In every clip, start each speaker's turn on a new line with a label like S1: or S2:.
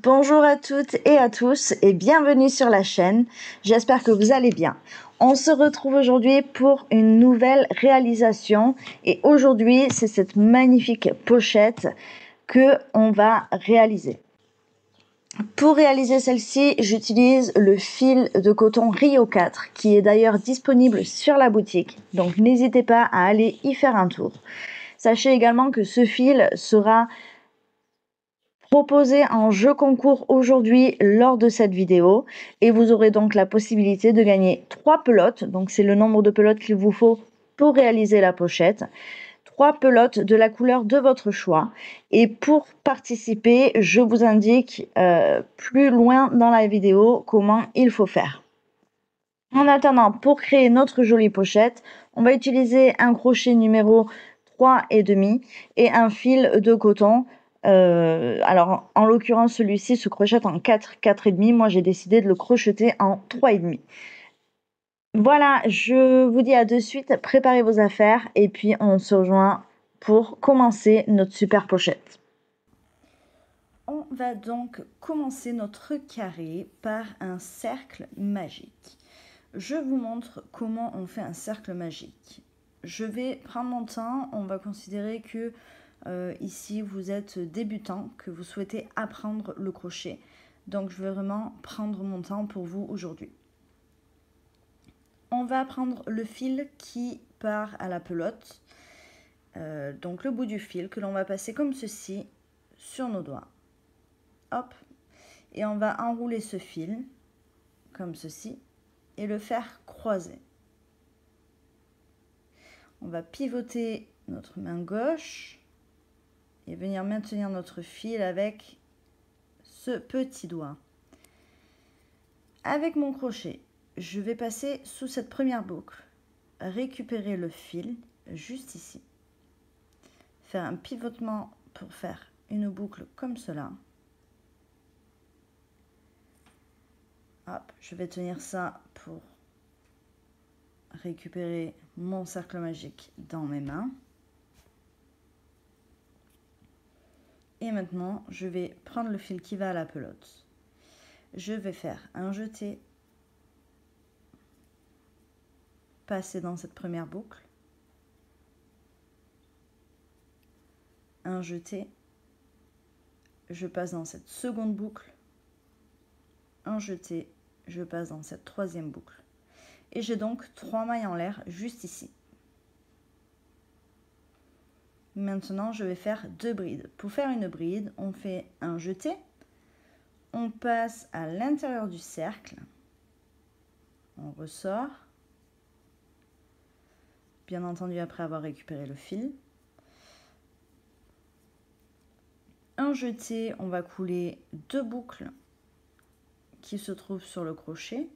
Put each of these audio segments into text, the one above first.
S1: Bonjour à toutes et à tous et bienvenue sur la chaîne. J'espère que vous allez bien. On se retrouve aujourd'hui pour une nouvelle réalisation et aujourd'hui c'est cette magnifique pochette que on va réaliser. Pour réaliser celle-ci, j'utilise le fil de coton Rio 4 qui est d'ailleurs disponible sur la boutique. Donc n'hésitez pas à aller y faire un tour. Sachez également que ce fil sera proposé en jeu concours aujourd'hui lors de cette vidéo et vous aurez donc la possibilité de gagner 3 pelotes, donc c'est le nombre de pelotes qu'il vous faut pour réaliser la pochette, 3 pelotes de la couleur de votre choix. Et pour participer, je vous indique plus loin dans la vidéo comment il faut faire. En attendant, pour créer notre jolie pochette, on va utiliser un crochet numéro 3,5 et un fil de coton. Alors, en l'occurrence, celui-ci se crochette en 4,5. Moi, j'ai décidé de le crocheter en 3,5. Voilà, je vous dis à de suite. Préparez vos affaires et puis on se rejoint pour commencer notre super pochette. On va donc commencer notre carré par un cercle magique. Je vous montre comment on fait un cercle magique. Je vais prendre mon temps. On va considérer que ici vous êtes débutant, que vous souhaitez apprendre le crochet. Donc je vais vraiment prendre mon temps pour vous aujourd'hui. On va prendre le fil qui part à la pelote. Donc le bout du fil que l'on va passer comme ceci sur nos doigts. Hop. Et on va enrouler ce fil comme ceci et le faire croiser. On va pivoter notre main gauche et venir maintenir notre fil avec ce petit doigt. Avec mon crochet, je vais passer sous cette première boucle, récupérer le fil juste ici, faire un pivotement pour faire une boucle comme cela. Hop, je vais tenir ça pour récupérer mon cercle magique dans mes mains. Et maintenant, je vais prendre le fil qui va à la pelote. Je vais faire un jeté, passer dans cette première boucle, un jeté, je passe dans cette seconde boucle, un jeté, je passe dans cette troisième boucle. Et j'ai donc 3 mailles en l'air juste ici. Maintenant, je vais faire 2 brides. Pour faire une bride, on fait un jeté, on passe à l'intérieur du cercle, on ressort, bien entendu après avoir récupéré le fil. Un jeté, on va couler 2 boucles qui se trouvent sur le crochet.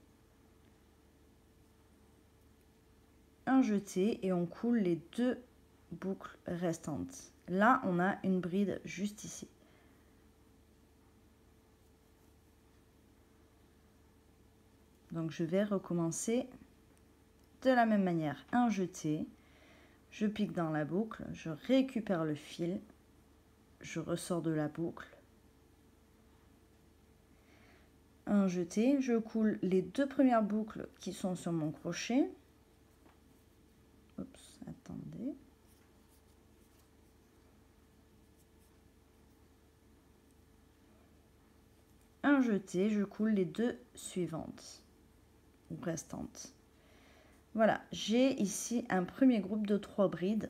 S1: Un jeté et on coule les 2 boucles restantes. Là, on a une bride juste ici. Donc, je vais recommencer de la même manière. Un jeté, je pique dans la boucle, je récupère le fil, je ressors de la boucle. Un jeté, je coule les 2 premières boucles qui sont sur mon crochet. Oups, attendez. Un jeté, je coule les 2 suivantes ou restantes. Voilà, j'ai ici un premier groupe de 3 brides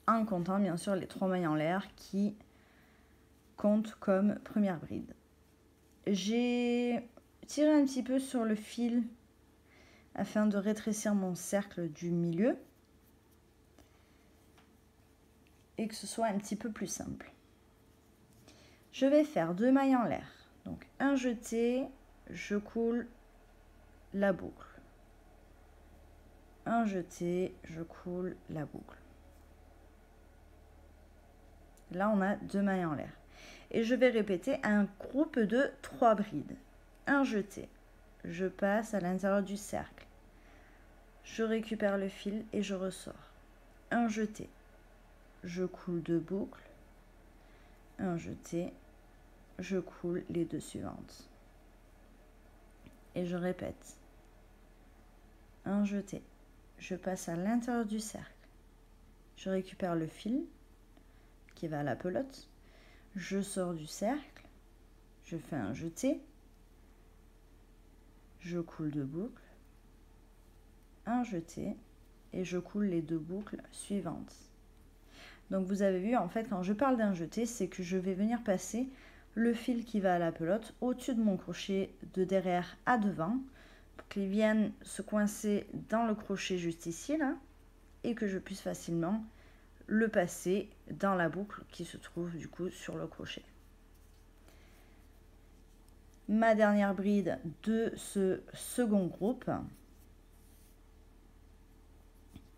S1: en comptant bien sûr les 3 mailles en l'air qui comptent comme première bride. J'ai tiré un petit peu sur le fil afin de rétrécir mon cercle du milieu et que ce soit un petit peu plus simple. Je vais faire 2 mailles en l'air. Donc un jeté, je coule la boucle. Un jeté, je coule la boucle. Là, on a 2 mailles en l'air. Et je vais répéter un groupe de 3 brides. Un jeté, je passe à l'intérieur du cercle. Je récupère le fil et je ressors. Un jeté, je coule 2 boucles. Un jeté, je coule les 2 suivantes. Et je répète. Un jeté, je passe à l'intérieur du cercle. Je récupère le fil qui va à la pelote. Je sors du cercle, je fais un jeté, je coule 2 boucles, un jeté et je coule les 2 boucles suivantes. Donc vous avez vu, en fait, quand je parle d'un jeté, c'est que je vais venir passer le fil qui va à la pelote au-dessus de mon crochet de derrière à devant pour qu'il vienne se coincer dans le crochet juste ici, là, et que je puisse facilement le passer dans la boucle qui se trouve du coup sur le crochet. Ma dernière bride de ce second groupe.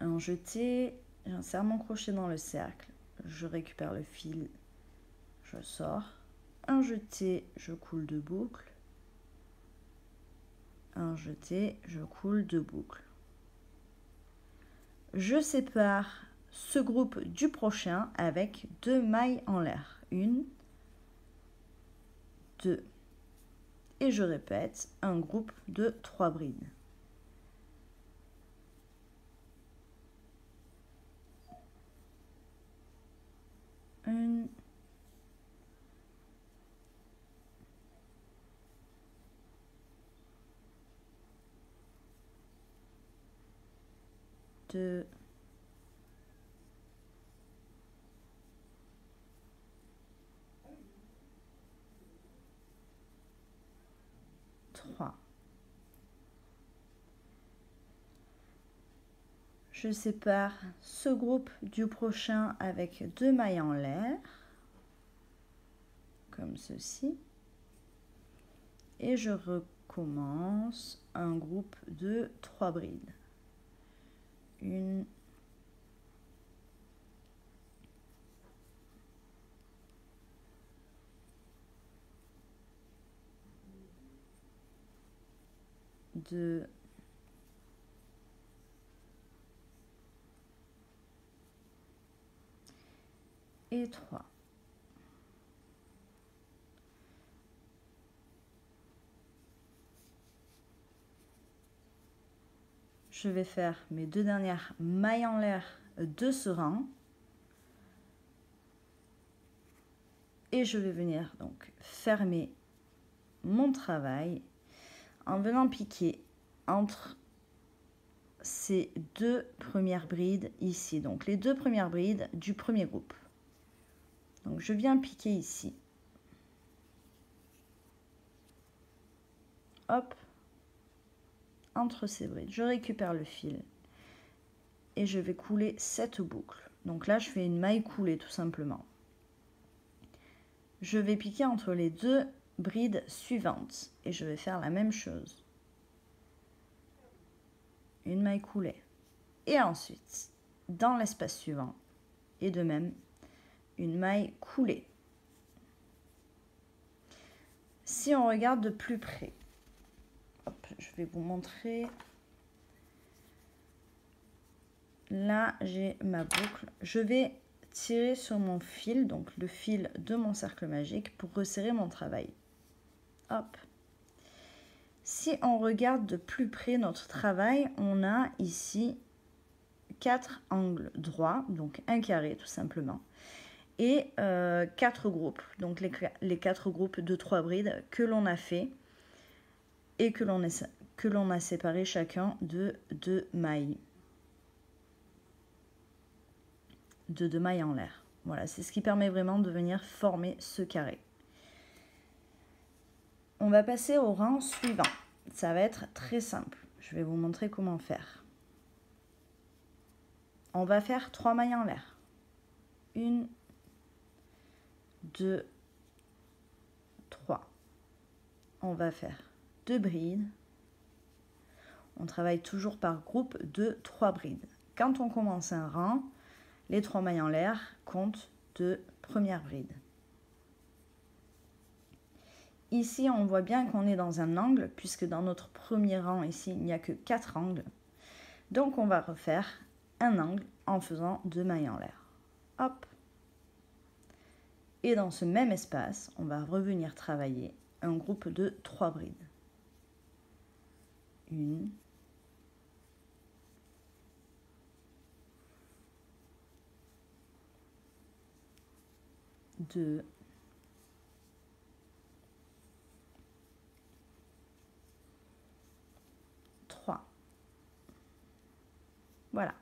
S1: Un jeté, j'insère mon crochet dans le cercle, je récupère le fil, je sors. Un jeté, je coule 2 boucles. Un jeté, je coule 2 boucles. Je sépare ce groupe du prochain avec 2 mailles en l'air. 1, 2. Et je répète un groupe de 3 brides. Une, deux, trois. Je sépare ce groupe du prochain avec 2 mailles en l'air, comme ceci. Et je recommence un groupe de 3 brides. 1, 2, 3. Je vais faire mes 2 dernières mailles en l'air de ce rang. Et je vais venir donc fermer mon travail en venant piquer entre ces 2 premières brides ici. Donc les 2 premières brides du premier groupe. Donc je viens piquer ici. Hop. Entre ces brides. Je récupère le fil. Et je vais couler cette boucle. Donc là, je fais une maille coulée tout simplement. Je vais piquer entre les 2 brides suivantes. Et je vais faire la même chose. Une maille coulée. Et ensuite, dans l'espace suivant, et de même, une maille coulée. Si on regarde de plus près, hop, je vais vous montrer. Là, j'ai ma boucle. Je vais tirer sur mon fil, donc le fil de mon cercle magique, pour resserrer mon travail. Hop. Si on regarde de plus près notre travail, on a ici 4 angles droits, donc un carré tout simplement, et 4 groupes, donc les 4 groupes de 3 brides que l'on a fait et que l'on a séparé chacun de 2 mailles. De 2 mailles en l'air. Voilà, c'est ce qui permet vraiment de venir former ce carré. On va passer au rang suivant. Ça va être très simple. Je vais vous montrer comment faire. On va faire 3 mailles en l'air. 1, 2, 3. On va faire 2 brides. On travaille toujours par groupe de 3 brides. Quand on commence un rang, les 3 mailles en l'air comptent 2 premières brides. Ici, on voit bien qu'on est dans un angle, puisque dans notre premier rang, ici, il n'y a que 4 angles. Donc, on va refaire un angle en faisant 2 mailles en l'air. Hop. Et dans ce même espace, on va revenir travailler un groupe de 3 brides. 1, 2, 3. Voilà.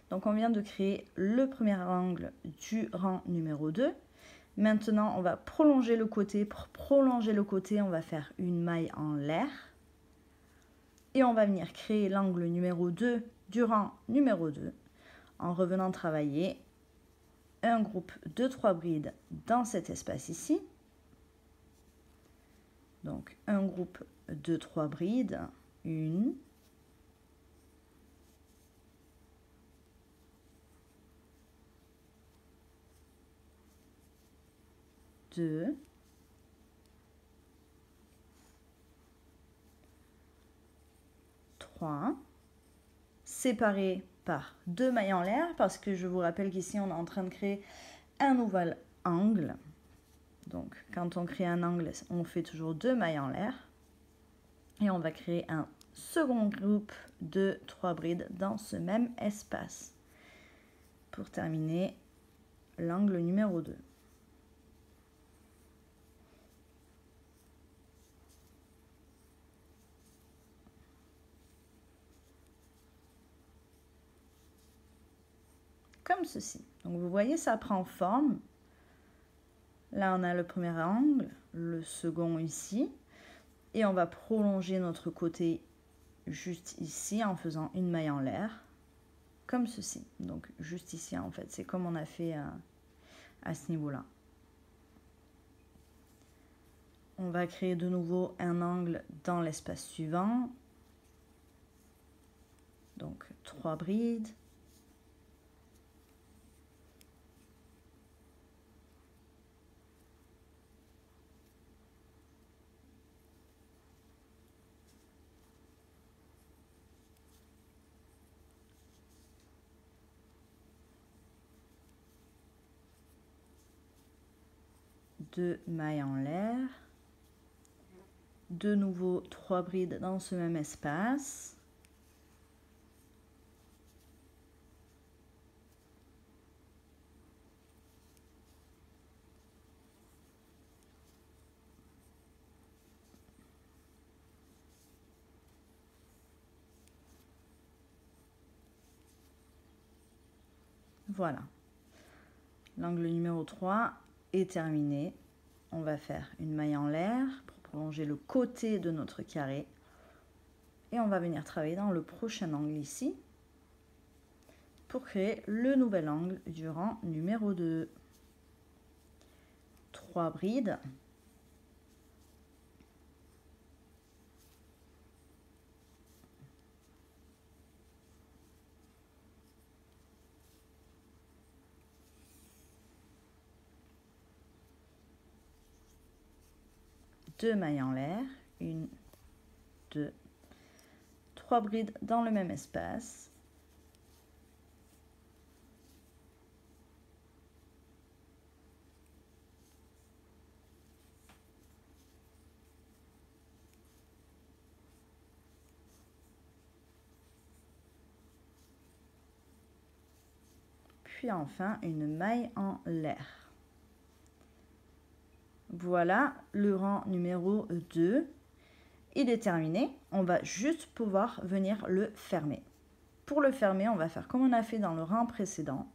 S1: Donc on vient de créer le premier angle du rang numéro 2. Maintenant, on va prolonger le côté. Pour prolonger le côté, on va faire une maille en l'air. Et on va venir créer l'angle numéro 2 du rang numéro 2 en revenant travailler un groupe de 3 brides dans cet espace ici. Donc un groupe de 3 brides, 1, 2, 3, séparés par 2 mailles en l'air, parce que je vous rappelle qu'ici on est en train de créer un nouvel angle. Donc quand on crée un angle, on fait toujours 2 mailles en l'air. Et on va créer un second groupe de 3 brides dans ce même espace pour terminer l'angle numéro 2. Comme ceci. Donc vous voyez, ça prend forme. Là, on a le premier angle, le second ici. Et on va prolonger notre côté juste ici en faisant une maille en l'air, comme ceci. Donc juste ici, en fait, c'est comme on a fait à ce niveau-là. On va créer de nouveau un angle dans l'espace suivant. Donc 3 brides. Deux mailles en l'air. De nouveau 3 brides dans ce même espace. Voilà. L'angle numéro 3 est terminé. On va faire une maille en l'air pour prolonger le côté de notre carré. Et on va venir travailler dans le prochain angle ici pour créer le nouvel angle du rang numéro 2. 3 brides. Deux mailles en l'air, 1, 2, 3 brides dans le même espace. Puis enfin une maille en l'air. Voilà le rang numéro 2. Il est terminé. On va juste pouvoir venir le fermer. Pour le fermer, on va faire comme on a fait dans le rang précédent.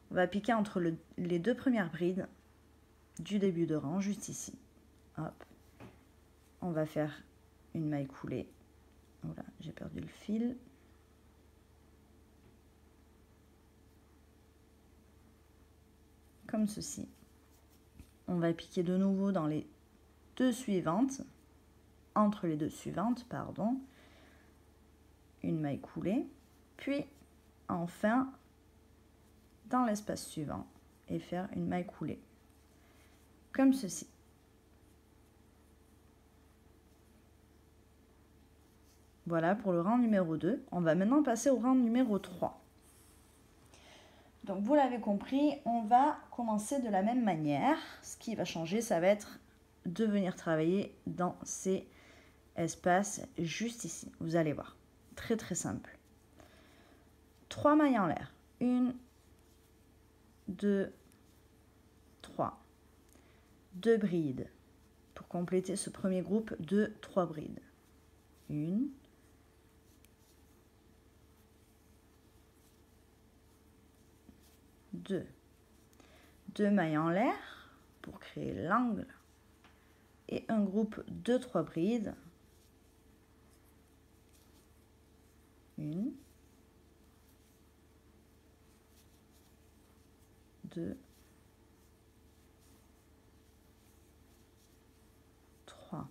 S1: On va piquer entre les 2 premières brides du début de rang, juste ici. Hop. On va faire une maille coulée. Voilà, j'ai perdu le fil. Comme ceci. On va piquer de nouveau dans les 2 suivantes, entre les 2 suivantes, pardon, une maille coulée, puis enfin dans l'espace suivant et faire une maille coulée, comme ceci. Voilà pour le rang numéro 2. On va maintenant passer au rang numéro 3. Donc vous l'avez compris, on va commencer de la même manière. Ce qui va changer, ça va être de venir travailler dans ces espaces juste ici. Vous allez voir, très très simple. 3 mailles en l'air. 1, 2, 3. 2 brides pour compléter ce premier groupe de 3 brides. 1, 2. 2 mailles en l'air pour créer l'angle et un groupe de 3 brides. 1, 2, 3.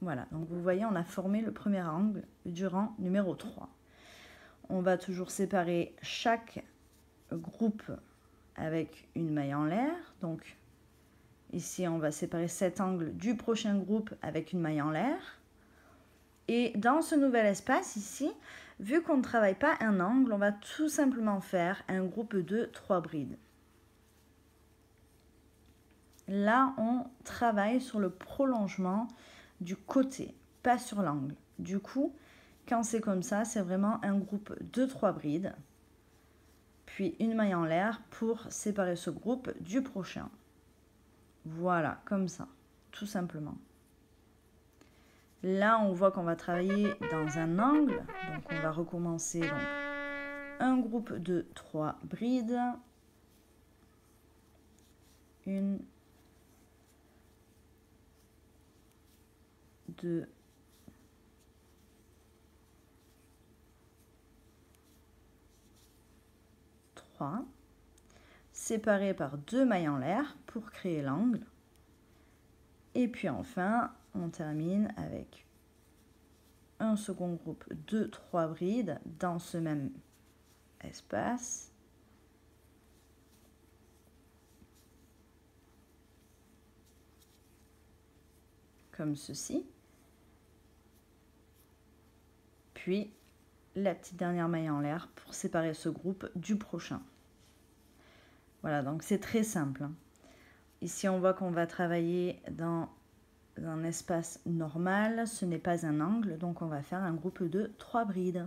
S1: Voilà, donc vous voyez, on a formé le premier angle du rang numéro 3. On va toujours séparer chaque groupe avec une maille en l'air. Donc ici, on va séparer cet angle du prochain groupe avec une maille en l'air. Et dans ce nouvel espace ici, vu qu'on ne travaille pas un angle, on va tout simplement faire un groupe de 3 brides. Là, on travaille sur le prolongement du côté, pas sur l'angle. Du coup, quand c'est comme ça, c'est vraiment un groupe de 3 brides, puis une maille en l'air pour séparer ce groupe du prochain. Voilà, comme ça, tout simplement. Là, on voit qu'on va travailler dans un angle, donc on va recommencer donc, un groupe de 3 brides. 1, 2, 3, séparés par 2 mailles en l'air pour créer l'angle. Et puis enfin, on termine avec un second groupe de 3 brides dans ce même espace. Comme ceci. Puis la petite dernière maille en l'air pour séparer ce groupe du prochain. Voilà, donc c'est très simple. Ici, on voit qu'on va travailler dans un espace normal. Ce n'est pas un angle, donc on va faire un groupe de 3 brides.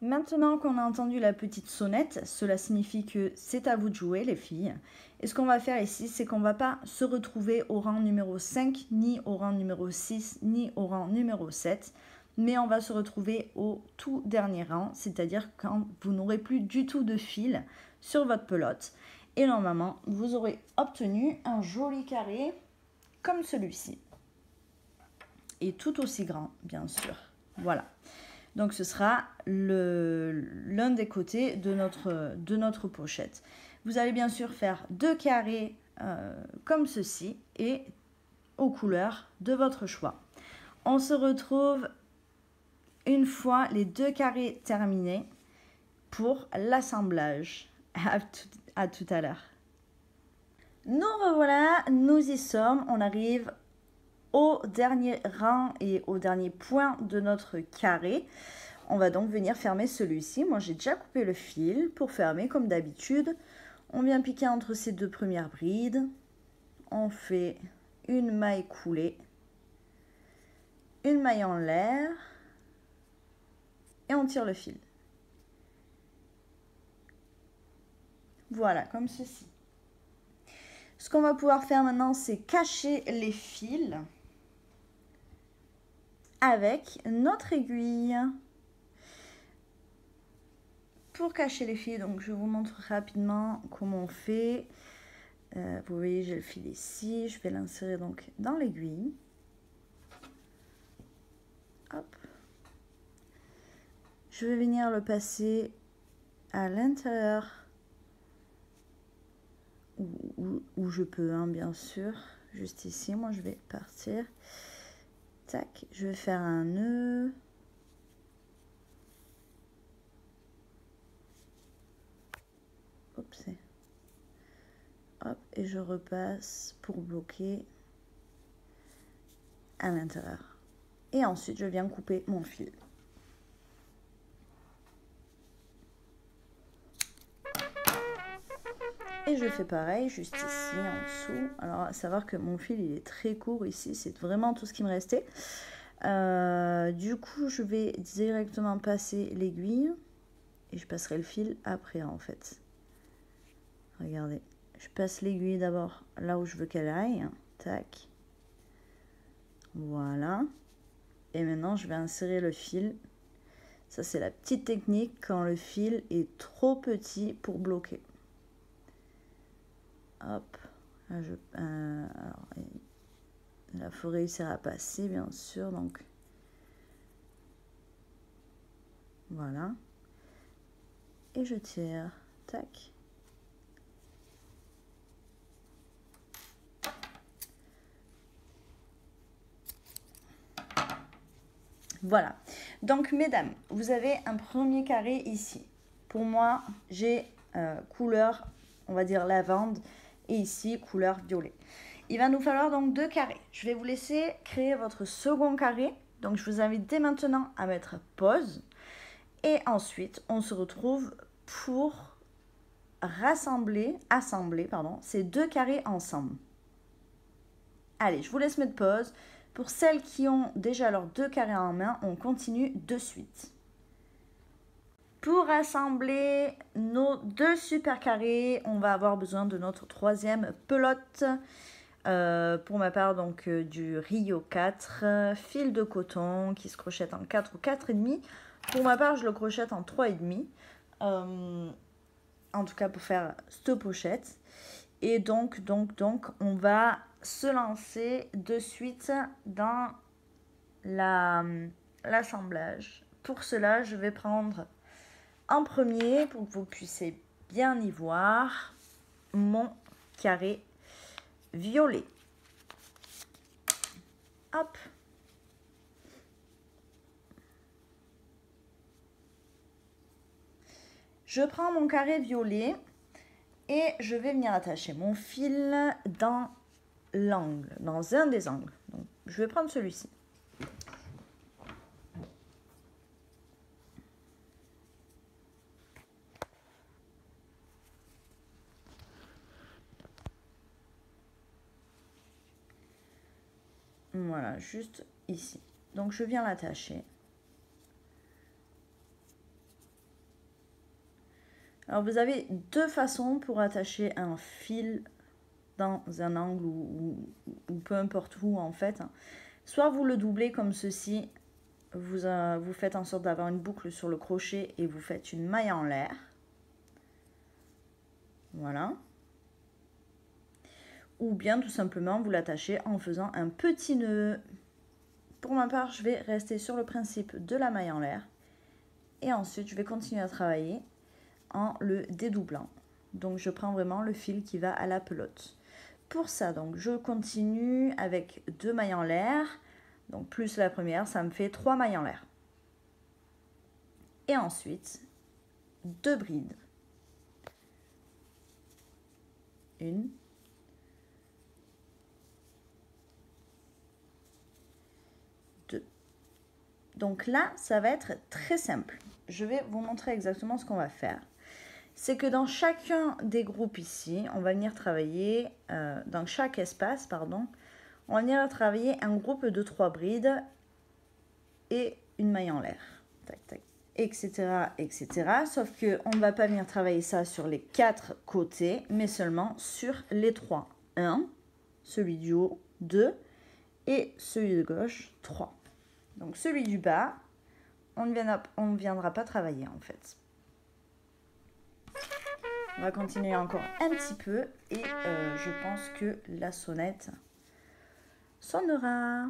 S1: Maintenant qu'on a entendu la petite sonnette, cela signifie que c'est à vous de jouer les filles. Et ce qu'on va faire ici, c'est qu'on ne va pas se retrouver au rang numéro 5, ni au rang numéro 6, ni au rang numéro 7. Mais on va se retrouver au tout dernier rang, c'est-à-dire quand vous n'aurez plus du tout de fil sur votre pelote. Et normalement, vous aurez obtenu un joli carré comme celui-ci. Et tout aussi grand, bien sûr. Voilà. Donc ce sera l'un des côtés de notre pochette. Vous allez bien sûr faire 2 carrés comme ceci et aux couleurs de votre choix. On se retrouve une fois les 2 carrés terminés pour l'assemblage. À tout à l'heure. Nous revoilà, nous y sommes, on arrive au dernier rang et au dernier point de notre carré. On va donc venir fermer celui-ci. Moi, j'ai déjà coupé le fil pour fermer comme d'habitude. On vient piquer entre ces 2 premières brides. On fait une maille coulée, une maille en l'air et on tire le fil. Voilà, comme ceci. Ce qu'on va pouvoir faire maintenant, c'est cacher les fils avec notre aiguille. Pour cacher les fils, donc je vous montre rapidement comment on fait. Vous voyez, j'ai le fil ici, je vais l'insérer donc dans l'aiguille. Hop. Je vais venir le passer à l'intérieur où je peux, hein, bien sûr. Juste ici, moi je vais partir. Tac, je vais faire un nœud. et je repasse pour bloquer à l'intérieur. Et ensuite, je viens couper mon fil. Et je fais pareil, juste ici, en dessous. Alors, à savoir que mon fil, il est très court ici. C'est vraiment tout ce qui me restait. Du coup, je vais directement passer l'aiguille. Et je passerai le fil après, en fait. Regardez. Je passe l'aiguille d'abord là où je veux qu'elle aille. Tac. Voilà. Et maintenant, je vais insérer le fil. Ça, c'est la petite technique quand le fil est trop petit pour bloquer. Hop. Là, alors, il faut réussir à passer, bien sûr. Donc, voilà. Et je tire. Tac. Voilà. Donc, mesdames, vous avez un premier carré ici. Pour moi, j'ai couleur, on va dire lavande, et ici, couleur violet. Il va nous falloir donc 2 carrés. Je vais vous laisser créer votre second carré. Donc, je vous invite dès maintenant à mettre pause. Et ensuite, on se retrouve pour assembler ces 2 carrés ensemble. Allez, je vous laisse mettre pause. Pour celles qui ont déjà leurs 2 carrés en main, on continue de suite. Pour assembler nos 2 super carrés, on va avoir besoin de notre 3e pelote. Pour ma part, donc du Rio 4, fil de coton qui se crochette en 4 ou 4,5. Pour ma part, je le crochette en 3,5. En tout cas, pour faire cette pochette. Et donc, on va se lancer de suite dans l'assemblage. Pour cela, je vais prendre en premier, pour que vous puissiez bien y voir, mon carré violet. Hop. Je prends mon carré violet et je vais venir attacher mon fil dans l'angle, dans un des angles. Donc, je vais prendre celui-ci. Voilà, juste ici. Donc, je viens l'attacher. Alors, vous avez 2 façons pour attacher un fil dans un angle ou peu importe où, en fait. Soit vous le doublez comme ceci. Vous faites en sorte d'avoir une boucle sur le crochet et vous faites une maille en l'air. Voilà. Ou bien tout simplement vous l'attachez en faisant un petit nœud. Pour ma part, je vais rester sur le principe de la maille en l'air. Et ensuite, je vais continuer à travailler en le dédoublant. Donc, je prends vraiment le fil qui va à la pelote. Pour ça, donc, je continue avec 2 mailles en l'air. Donc, plus la première, ça me fait 3 mailles en l'air. Et ensuite, 2 brides. 1. 2. Donc là, ça va être très simple. Je vais vous montrer exactement ce qu'on va faire. C'est que dans chacun des groupes ici, on va venir travailler, dans chaque espace, pardon, on va venir travailler un groupe de 3 brides et une maille en l'air. Tac, tac, etc., etc. Sauf qu'on ne va pas venir travailler ça sur les 4 côtés, mais seulement sur les 3. 1, celui du haut, 2, et celui de gauche, 3. Donc celui du bas, on ne viendra pas travailler en fait. On va continuer encore un petit peu et je pense que la sonnette sonnera.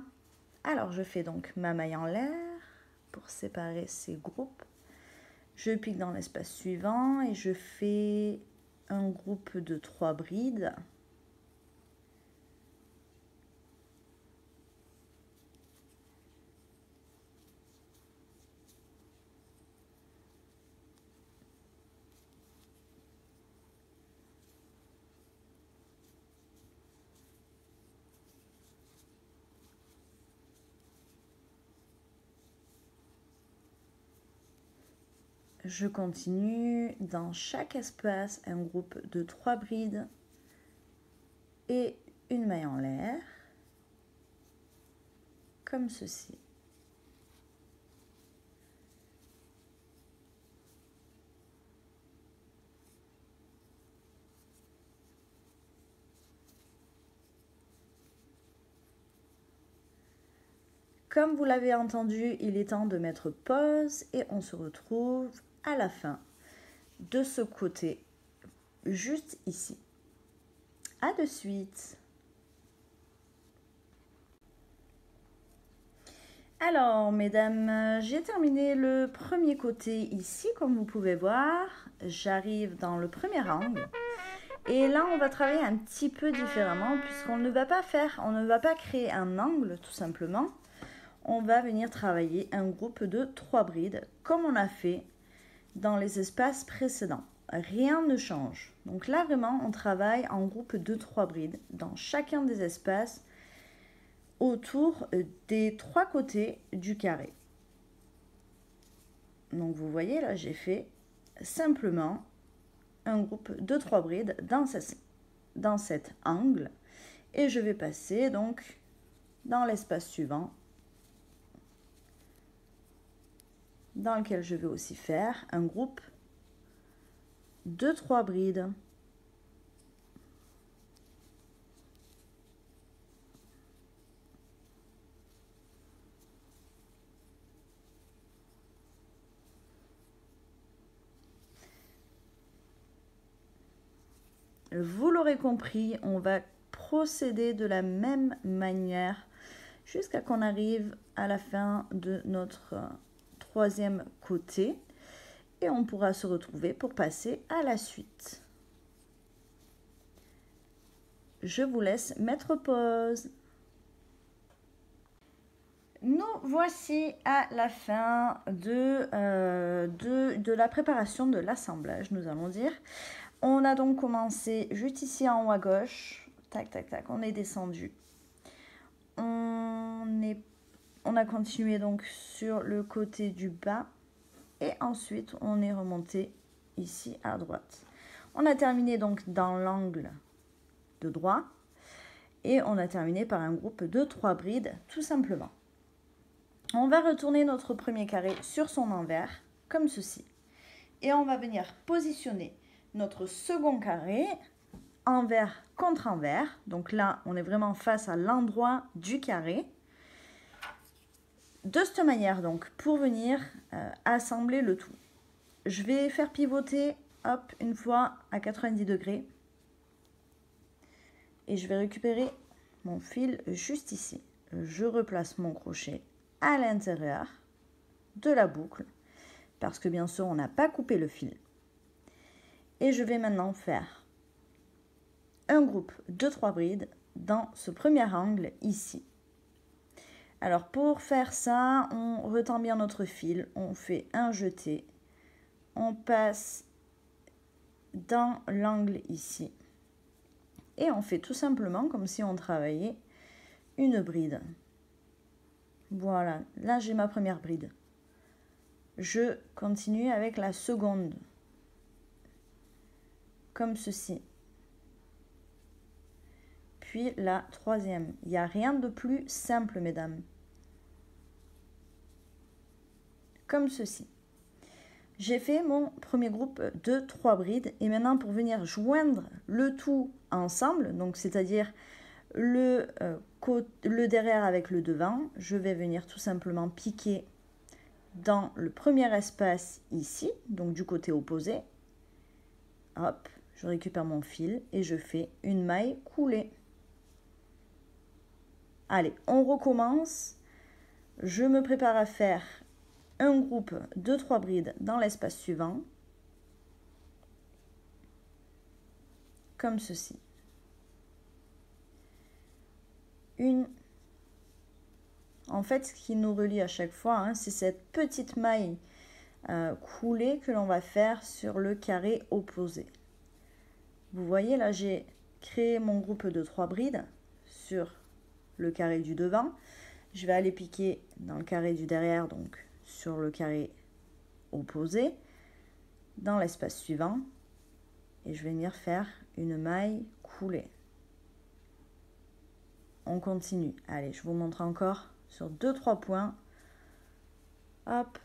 S1: Alors je fais donc ma maille en l'air pour séparer ces groupes. Je pique dans l'espace suivant et je fais un groupe de 3 brides. je continue dans chaque espace un groupe de 3 brides et une maille en l'air, comme ceci. Comme vous l'avez entendu, il est temps de mettre pause et on se retrouve à la fin de ce côté, juste ici. À de suite. Alors, mesdames, j'ai terminé le premier côté ici, comme vous pouvez voir. J'arrive dans le premier angle. Et là, on va travailler un petit peu différemment, puisqu'on ne va pas créer un angle, tout simplement. On va venir travailler un groupe de 3 brides, comme on a fait dans les espaces précédents. Rien ne change. Donc là, vraiment, on travaille en groupe de 3 brides dans chacun des espaces autour des 3 côtés du carré. Donc vous voyez, là, j'ai fait simplement un groupe de 3 brides dans cet angle. Et je vais passer donc dans l'espace suivant, dans lequel je vais aussi faire un groupe de 3 brides. Vous l'aurez compris, on va procéder de la même manière jusqu'à qu'on arrive à la fin de notre troisième côté et on pourra se retrouver pour passer à la suite. Je vous laisse mettre pause. Nous voici à la fin de la préparation de l'assemblage, nous allons dire. On a donc commencé juste ici en haut à gauche. Tac, tac, tac, on est descendu. On a continué donc sur le côté du bas. Et ensuite, on est remonté ici à droite. On a terminé donc dans l'angle de droit. Et on a terminé par un groupe de 3 brides, tout simplement. On va retourner notre premier carré sur son envers, comme ceci. Et on va venir positionner notre second carré, envers contre envers. Donc là, on est vraiment face à l'endroit du carré. De cette manière, donc, pour venir assembler le tout. Je vais faire pivoter, hop, une fois à 90 degrés. Et je vais récupérer mon fil juste ici. Je replace mon crochet à l'intérieur de la boucle, parce que bien sûr, on n'a pas coupé le fil. Et je vais maintenant faire un groupe de 3 brides dans ce premier angle ici. Alors pour faire ça, on retend bien notre fil, on fait un jeté, on passe dans l'angle ici et on fait tout simplement comme si on travaillait une bride. Voilà, là j'ai ma première bride. Je continue avec la seconde, comme ceci. Puis la troisième. Il n'y a rien de plus simple, mesdames. Comme ceci. J'ai fait mon premier groupe de 3 brides. Et maintenant, pour venir joindre le tout ensemble, donc c'est-à-dire le derrière avec le devant, je vais venir tout simplement piquer dans le premier espace ici, donc du côté opposé. Hop, je récupère mon fil et je fais une maille coulée. Allez, on recommence. Je me prépare à faire un groupe de 3 brides dans l'espace suivant. Comme ceci. En fait, ce qui nous relie à chaque fois, hein, c'est cette petite maille coulée que l'on va faire sur le carré opposé. Vous voyez, là, j'ai créé mon groupe de 3 brides sur le carré du devant. Je vais aller piquer dans le carré du derrière, donc sur le carré opposé. dans l'espace suivant et je vais venir faire une maille coulée. On continue. Allez, je vous montre encore sur 2-3 points. Hop.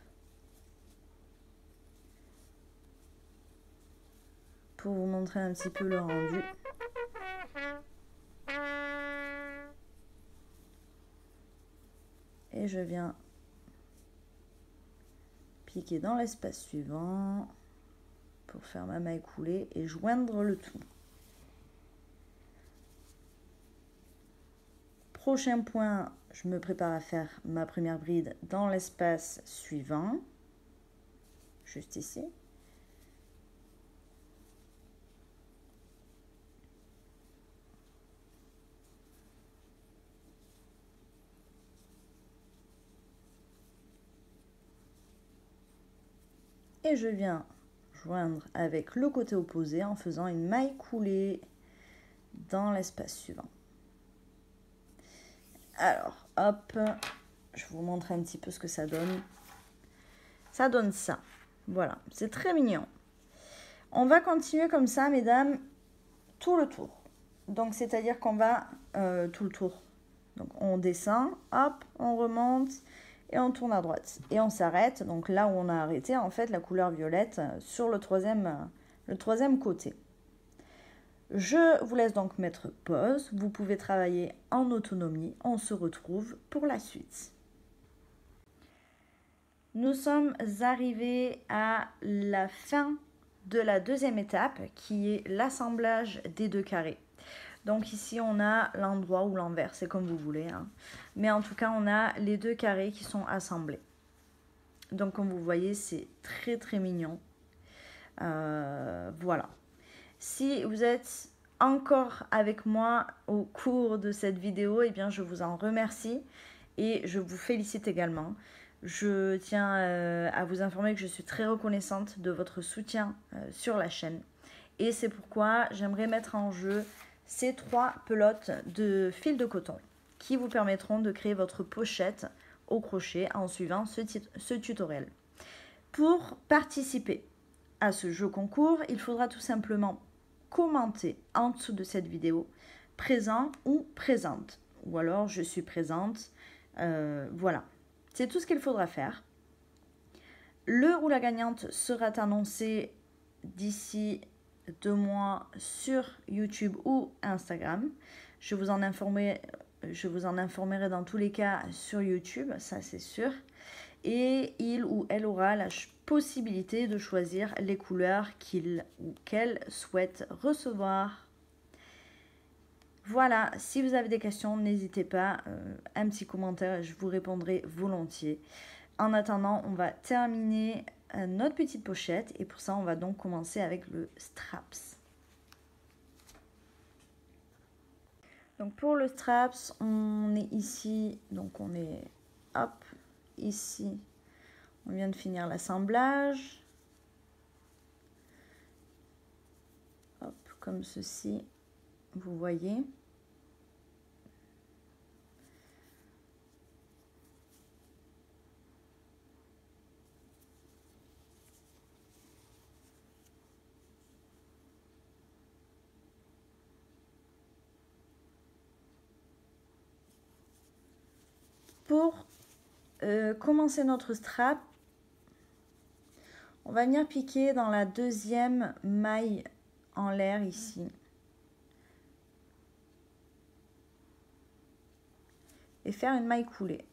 S1: Pour vous montrer un petit peu le rendu. Et je viens piquer dans l'espace suivant pour faire ma maille coulée et joindre le tout. Prochain point, je me prépare à faire ma première bride dans l'espace suivant, juste ici. Et je viens joindre avec le côté opposé en faisant une maille coulée dans l'espace suivant. Alors, hop, je vous montre un petit peu ce que ça donne. Ça donne ça. Voilà, c'est très mignon. On va continuer comme ça, mesdames, tout le tour. Donc, c'est-à-dire qu'on va tout le tour. Donc, on descend, hop, on remonte et on tourne à droite. Et on s'arrête, donc là où on a arrêté, en fait, la couleur violette sur le troisième côté. Je vous laisse donc mettre pause. Vous pouvez travailler en autonomie. On se retrouve pour la suite. Nous sommes arrivés à la fin de la deuxième étape qui est l'assemblage des deux carrés. Donc ici on a l'endroit ou l'envers, c'est comme vous voulez, hein. Mais en tout cas on a les deux carrés qui sont assemblés. Donc comme vous voyez c'est très très mignon. Voilà. Si vous êtes encore avec moi au cours de cette vidéo, eh bien je vous en remercie et je vous félicite également. Je tiens à vous informer que je suis très reconnaissante de votre soutien sur la chaîne. Et c'est pourquoi j'aimerais mettre en jeu ces 3 pelotes de fil de coton qui vous permettront de créer votre pochette au crochet en suivant ce tutoriel. Pour participer à ce jeu concours, il faudra tout simplement commenter en dessous de cette vidéo présent ou présente. Ou alors je suis présente. Voilà. C'est tout ce qu'il faudra faire. Le ou la gagnante sera annoncé d'ici 2 mois sur YouTube ou Instagram. Je vous en informerai dans tous les cas sur YouTube, ça c'est sûr. Et il ou elle aura la possibilité de choisir les couleurs qu'il ou qu'elle souhaite recevoir. Voilà, si vous avez des questions, n'hésitez pas, un petit commentaire, je vous répondrai volontiers. En attendant, on va terminer notre petite pochette et pour ça, on va donc commencer avec le straps. Donc pour le straps, on est ici, donc on est, hop, ici, on vient de finir l'assemblage. Hop, comme ceci, vous voyez. Pour commencer notre strap, on va venir piquer dans la deuxième maille en l'air ici. Et faire une maille coulée.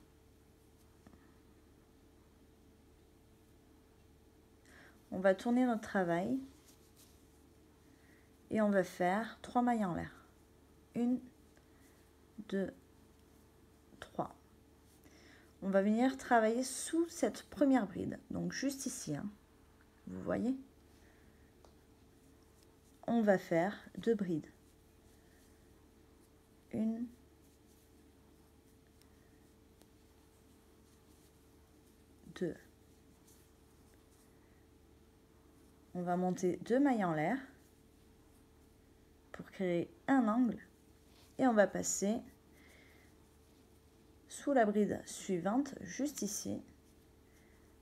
S1: On va tourner notre travail et on va faire 3 mailles en l'air. 1, 2, 3. On va venir travailler sous cette première bride, donc juste ici, hein. Vous voyez? On va faire 2 brides. 1, 2. On va monter 2 mailles en l'air pour créer un angle et on va passer sous la bride suivante, juste ici.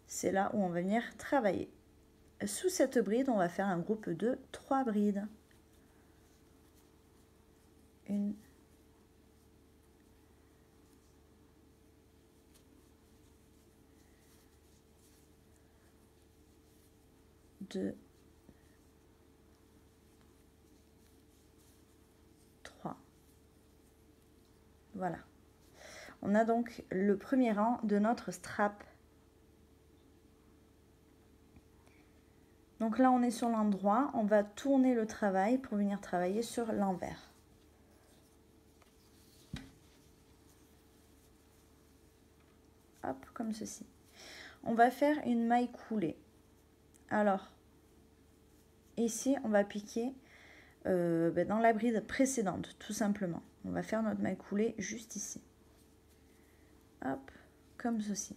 S1: C'est là où on va venir travailler. sous cette bride, on va faire un groupe de 3 brides. 1, 2, 3. Voilà. On a donc le premier rang de notre strap. Donc là, on est sur l'endroit, on va tourner le travail pour venir travailler sur l'envers. Hop, comme ceci. On va faire une maille coulée. Alors, ici, on va piquer dans la bride précédente, tout simplement. On va faire notre maille coulée juste ici. Hop, comme ceci.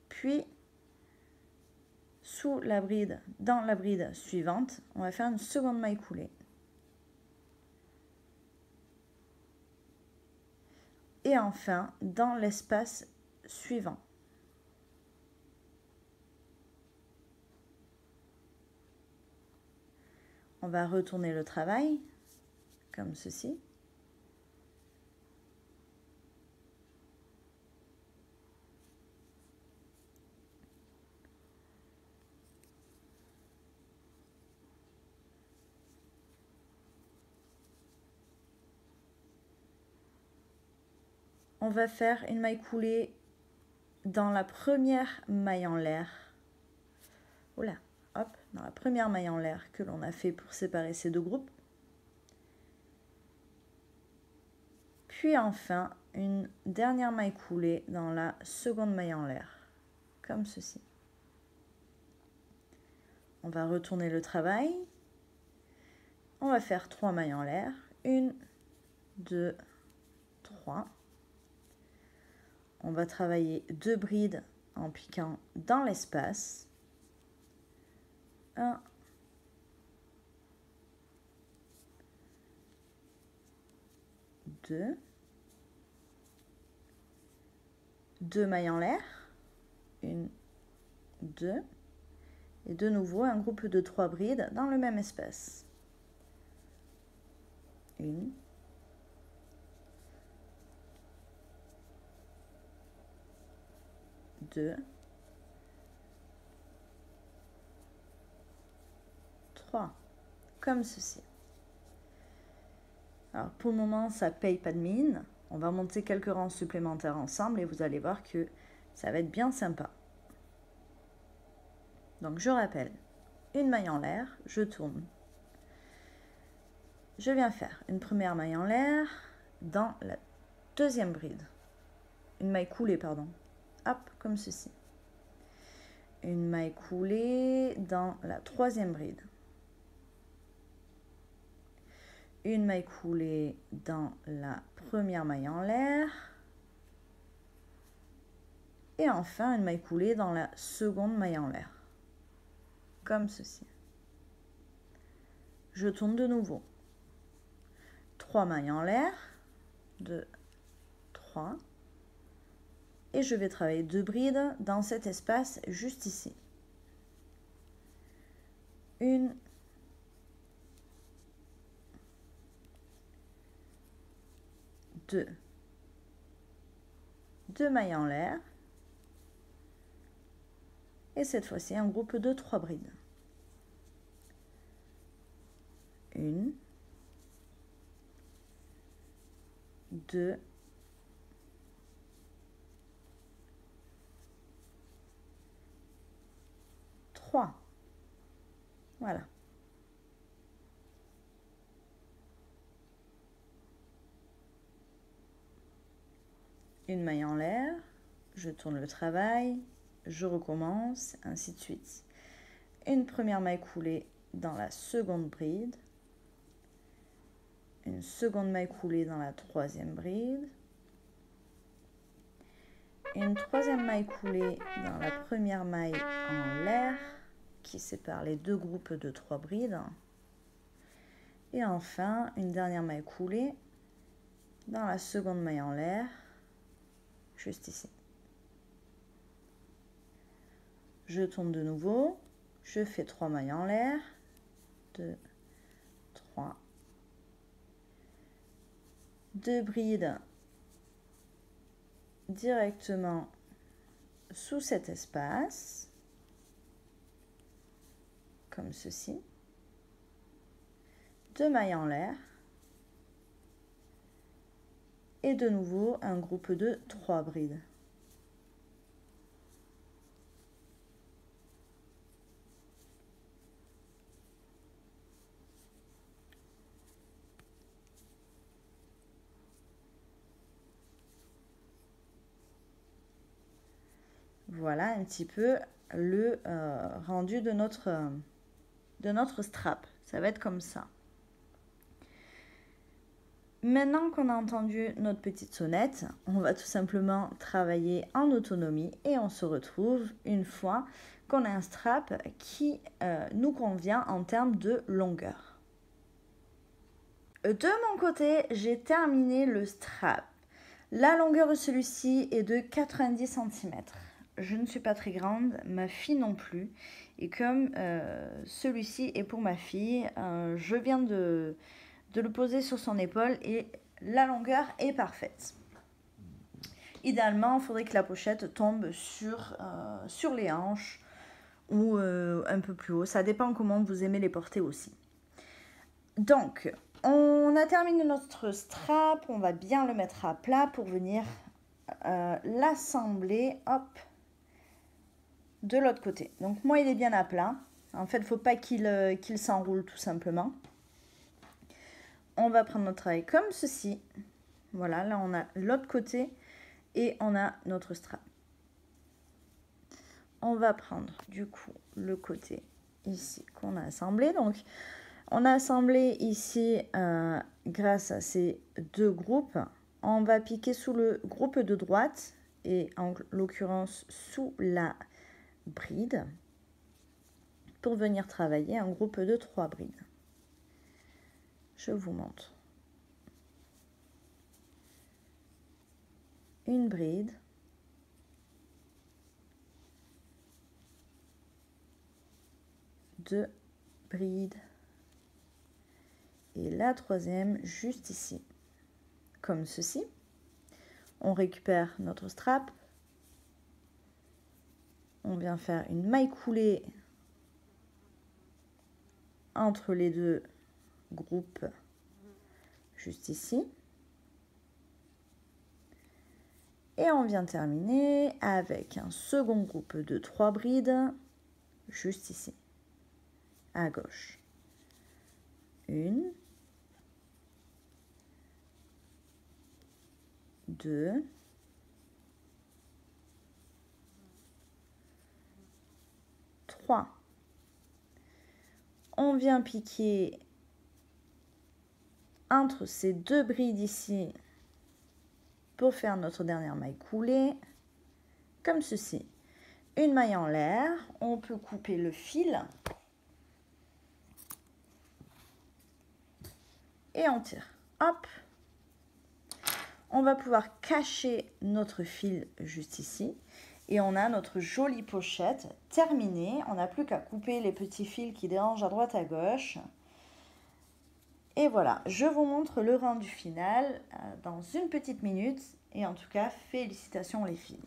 S1: Puis, sous la bride, dans la bride suivante, on va faire une seconde maille coulée. Et enfin, dans l'espace suivant. On va retourner le travail, comme ceci. On va faire une maille coulée dans la première maille en l'air. Oula, hop, dans la première maille en l'air que l'on a fait pour séparer ces deux groupes. Puis enfin, une dernière maille coulée dans la seconde maille en l'air, comme ceci. On va retourner le travail. On va faire 3 mailles en l'air. 1, 2, 3. On va travailler 2 brides en piquant dans l'espace. 1, 2, 2 mailles en l'air. 1, 2. Et de nouveau, un groupe de 3 brides dans le même espace. 1, 2, 3, comme ceci. Alors pour le moment, ça paye pas de mine. On va monter quelques rangs supplémentaires ensemble et vous allez voir que ça va être bien sympa. Donc je rappelle, une maille en l'air, je tourne. Je viens faire une première maille en l'air dans la deuxième bride. Une maille coulée, pardon. Hop, comme ceci. Une maille coulée dans la troisième bride. Une maille coulée dans la première maille en l'air. Et enfin, une maille coulée dans la seconde maille en l'air. Comme ceci. Je tourne de nouveau. 3 mailles en l'air. 2, 3. Et je vais travailler 2 brides dans cet espace juste ici. 1, 2, 2 mailles en l'air. Et cette fois-ci, un groupe de 3 brides. 1, 2, 3. Voilà. Une maille en l'air, je tourne le travail, je recommence, ainsi de suite. Une première maille coulée dans la seconde bride, une seconde maille coulée dans la troisième bride, une troisième maille coulée dans la première maille en l'air qui sépare les deux groupes de 3 brides, et enfin une dernière maille coulée dans la seconde maille en l'air juste ici. Je tourne de nouveau, Je fais 3 mailles en l'air, 2, 3, 2 brides directement sous cet espace, comme ceci, 2 mailles en l'air, et de nouveau un groupe de 3 brides. Voilà un petit peu le rendu de notre strap. Ça va être comme ça. Maintenant qu'on a entendu notre petite sonnette, on va tout simplement travailler en autonomie et on se retrouve une fois qu'on a un strap qui nous convient en termes de longueur. De mon côté, j'ai terminé le strap. La longueur de celui-ci est de 90 cm. Je ne suis pas très grande, ma fille non plus. Et comme celui-ci est pour ma fille, je viens de le poser sur son épaule et la longueur est parfaite. Idéalement, il faudrait que la pochette tombe sur les hanches ou un peu plus haut. Ça dépend comment vous aimez les porter aussi. Donc, on a terminé notre strap. On va bien le mettre à plat pour venir l'assembler, hop, de l'autre côté. Donc, moi, il est bien à plat. En fait, il ne faut pas qu'il s'enroule tout simplement. On va prendre notre travail comme ceci. Voilà, là, on a l'autre côté et on a notre strap. On va prendre, du coup, le côté ici qu'on a assemblé. Donc, on a assemblé ici, grâce à ces deux groupes, on va piquer sous le groupe de droite et en l'occurrence sous la bride pour venir travailler un groupe de 3 brides. Je vous montre. Une bride, deux brides et la troisième juste ici, comme ceci. On récupère notre strap, on vient faire une maille coulée entre les deux groupes juste ici. Et on vient terminer avec un second groupe de 3 brides juste ici, à gauche. 1, 2, 3. On vient piquer entre ces deux brides ici pour faire notre dernière maille coulée, comme ceci. Une maille en l'air, on peut couper le fil et on tire. Hop, on va pouvoir cacher notre fil juste ici et on a notre jolie pochette terminée. On n'a plus qu'à couper les petits fils qui dérangent à droite à gauche. Et voilà, je vous montre le rendu final dans une petite minute. Et en tout cas, félicitations les filles.